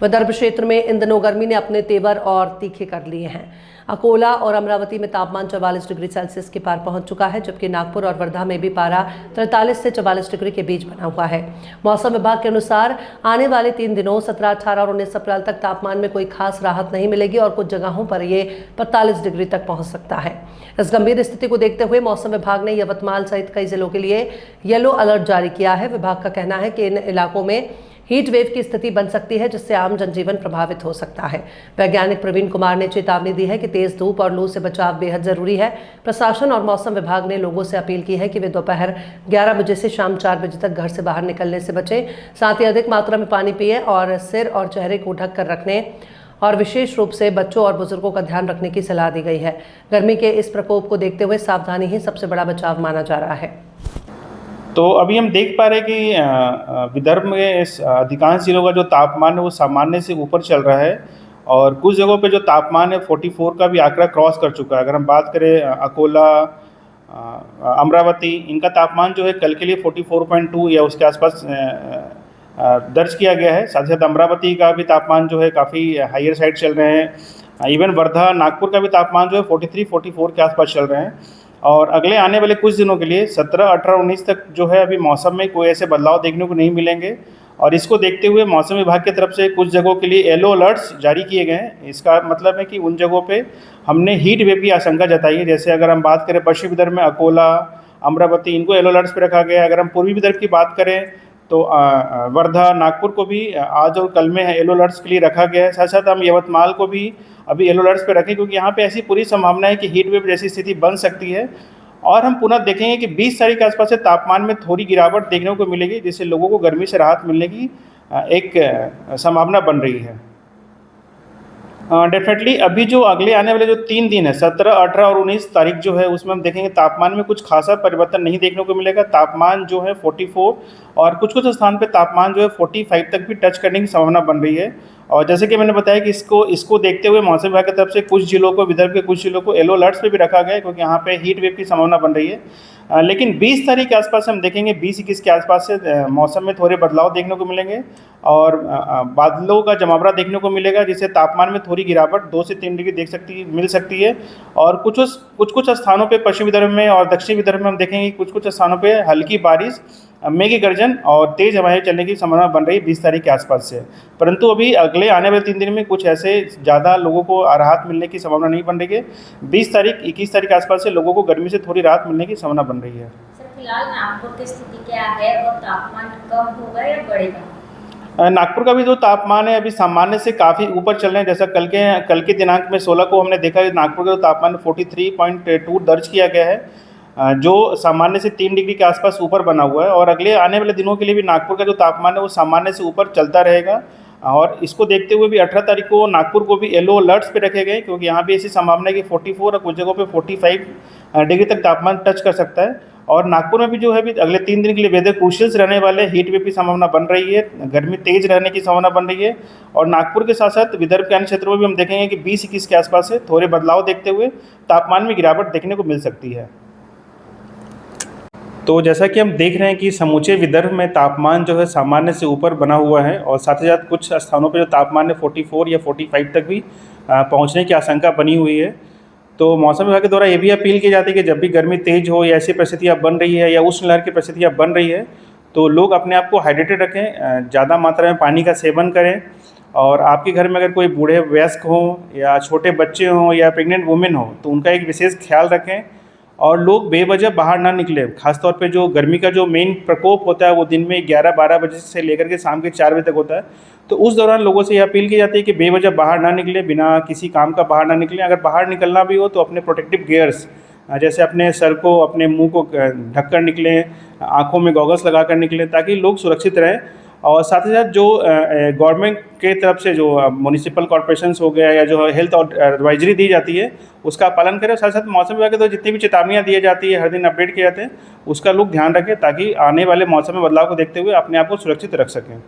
विदर्भ क्षेत्र में इन दिनों गर्मी ने अपने तेवर और तीखे कर लिए हैं। अकोला और अमरावती में तापमान 44 डिग्री सेल्सियस के पार पहुंच चुका है, जबकि नागपुर और वर्धा में भी पारा 43 से 44 डिग्री के बीच बना हुआ है। मौसम विभाग के अनुसार आने वाले 3 दिनों 17, 18 और 19 अप्रैल तक तापमान में कोई खास राहत नहीं मिलेगी और कुछ जगहों पर ये 45 डिग्री तक पहुंच सकता है। इस गंभीर स्थिति को देखते हुए मौसम विभाग ने यवतमाल सहित कई जिलों के लिए येलो अलर्ट जारी किया है। विभाग का कहना है कि इन इलाकों में हीट वेव की स्थिति बन सकती है, जिससे आम जनजीवन प्रभावित हो सकता है। वैज्ञानिक प्रवीण कुमार ने चेतावनी दी है कि तेज धूप और लू से बचाव बेहद जरूरी है। प्रशासन और मौसम विभाग ने लोगों से अपील की है कि वे दोपहर 11 बजे से शाम 4 बजे तक घर से बाहर निकलने से बचें। साथ ही अधिक मात्रा में पानी पिए और सिर और चेहरे को ढक कर रखने और विशेष रूप से बच्चों और बुजुर्गों का ध्यान रखने की सलाह दी गई है। गर्मी के इस प्रकोप को देखते हुए सावधानी ही सबसे बड़ा बचाव माना जा रहा है। तो अभी हम देख पा रहे हैं कि विदर्भ में इस अधिकांश जिलों का जो तापमान है वो सामान्य से ऊपर चल रहा है और कुछ जगहों पे जो तापमान है 44 का भी आंकड़ा क्रॉस कर चुका है। अगर हम बात करें अकोला, अमरावती, इनका तापमान जो है कल के लिए 44.2 या उसके आसपास दर्ज किया गया है। साथ ही साथ अमरावती का भी तापमान जो है काफ़ी हायर साइड चल रहे हैं। इवन वर्धा, नागपुर का भी तापमान जो है 43, 44 के आसपास चल रहे हैं। और अगले आने वाले कुछ दिनों के लिए 17, 18, 19 तक जो है अभी मौसम में कोई ऐसे बदलाव देखने को नहीं मिलेंगे और इसको देखते हुए मौसम विभाग की तरफ से कुछ जगहों के लिए येलो अलर्ट्स जारी किए गए हैं। इसका मतलब है कि उन जगहों पे हमने हीट वेव की आशंका जताई है। जैसे अगर हम बात करें पश्चिमी विदर्भ में अकोला, अमरावती, इनको येलो अलर्ट्स पे रखा गया है। अगर हम पूर्वी विदर्भ की बात करें तो वर्धा, नागपुर को भी आज और कल में येलो अलर्ट्स के लिए रखा गया है। साथ साथ हम यवतमाल को भी अभी येलो अलर्ट्स पे रखें, क्योंकि यहाँ पे ऐसी पूरी संभावना है कि हीट वेव जैसी स्थिति बन सकती है। और हम पुनः देखेंगे कि 20 तारीख के आसपास से तापमान में थोड़ी गिरावट देखने को मिलेगी, जिससे लोगों को गर्मी से राहत मिलने की एक संभावना बन रही है। डेफिनेटली अभी जो अगले आने वाले जो 3 दिन है 17, 18 और 19 तारीख जो है उसमें हम देखेंगे तापमान में कुछ खासा परिवर्तन नहीं देखने को मिलेगा। तापमान जो है 44 और कुछ कुछ स्थान पे तापमान जो है 45 तक भी टच करने की संभावना बन रही है। और जैसे कि मैंने बताया कि इसको देखते हुए मौसम विभाग की तरफ से कुछ जिलों को, विदर्भ के कुछ जिलों को येलो अलर्ट्स पे भी रखा गया है, क्योंकि यहाँ पे हीट वेव की संभावना बन रही है। लेकिन 20 तारीख के आसपास हम देखेंगे 20-21 के आसपास से मौसम में थोड़े बदलाव देखने को मिलेंगे और बादलों का जमावड़ा देखने को मिलेगा, जिससे तापमान में थोड़ी गिरावट 2 से 3 डिग्री मिल सकती है। और कुछ स्थानों पे पश्चिमी विदर्भ में और दक्षिणी विदर्भ में हम देखेंगे कुछ स्थानों पे हल्की बारिश, मेघ गर्जन और तेज हवाएं चलने की संभावना बन रही है 20 तारीख के आसपास से। परंतु अभी अगले आने वाले 3 दिन में कुछ ऐसे ज़्यादा लोगों को राहत मिलने की संभावना नहीं बन रही है। 20 तारीख, 21 तारीख के आसपास से लोगों को गर्मी से थोड़ी राहत मिलने की संभावना बन रही है। सर, फिलहाल नागपुर की स्थिति क्या है और तापमान कम होगा या बढ़ेगा? नागपुर का भी जो तापमान है अभी सामान्य से काफ़ी ऊपर चल रहे हैं। जैसा कल के दिनांक में 16 को हमने देखा कि नागपुर का जो तापमान 43.2 दर्ज किया गया है, जो सामान्य से 3 डिग्री के आसपास ऊपर बना हुआ है। और अगले आने वाले दिनों के लिए भी नागपुर का जो तापमान है वो सामान्य से ऊपर चलता रहेगा। और इसको देखते हुए भी 18 तारीख को नागपुर को भी येलो अलर्ट्स पे रखे गए, क्योंकि यहाँ भी ऐसी संभावना है कि 44 और कुछ जगहों पे 45 डिग्री तक तापमान टच कर सकता है। और नागपुर में भी जो है भी अगले 3 दिन के लिए वेदर क्रूशियल्स रहने वाले, हीट वेव की संभावना बन रही है, गर्मी तेज रहने की संभावना बन रही है। और नागपुर के साथ साथ विदर्भ के अन्य क्षेत्रों में भी हम देखेंगे कि 20-21 के आसपास से थोड़े बदलाव देखते हुए तापमान में गिरावट देखने को मिल सकती है। तो जैसा कि हम देख रहे हैं कि समूचे विदर्भ में तापमान जो है सामान्य से ऊपर बना हुआ है और साथ ही साथ कुछ स्थानों पर जो तापमान है 44 या 45 तक भी पहुंचने की आशंका बनी हुई है। तो मौसम विभाग के द्वारा ये भी अपील की जाती है कि जब भी गर्मी तेज हो या ऐसी परिस्थितियाँ बन रही है या उष्ण लहर की परिस्थितियाँ बन रही है, तो लोग अपने आप को हाइड्रेटेड रखें, ज़्यादा मात्रा में पानी का सेवन करें। और आपके घर में अगर कोई बूढ़े वयस्क हों या छोटे बच्चे हों या प्रेग्नेंट वुमेन हो, तो उनका एक विशेष ख्याल रखें। और लोग बेवजह बाहर ना निकलें। खासतौर पे जो गर्मी का जो मेन प्रकोप होता है वो दिन में 11-12 बजे से लेकर के शाम के 4 बजे तक होता है। तो उस दौरान लोगों से ये अपील की जाती है कि बेवजह बाहर ना निकलें, बिना किसी काम का बाहर ना निकलें। अगर बाहर निकलना भी हो तो अपने प्रोटेक्टिव गियर्स, जैसे अपने सर को, अपने मुंह को ढक कर निकलें, आँखों में गॉगल्स लगा कर निकलें, ताकि लोग सुरक्षित रहें। और साथ ही साथ जो गवर्नमेंट के तरफ से जो म्युनिसिपल कॉर्पोरेशंस हो गया या जो हेल्थ एडवाइजरी दी जाती है उसका पालन करें। साथ साथ मौसम विभाग के तो जितनी भी चेतावनियाँ दी जाती है, हर दिन अपडेट किए जाते हैं, उसका लोग ध्यान रखें, ताकि आने वाले मौसम में बदलाव को देखते हुए अपने आप को सुरक्षित रख सकें।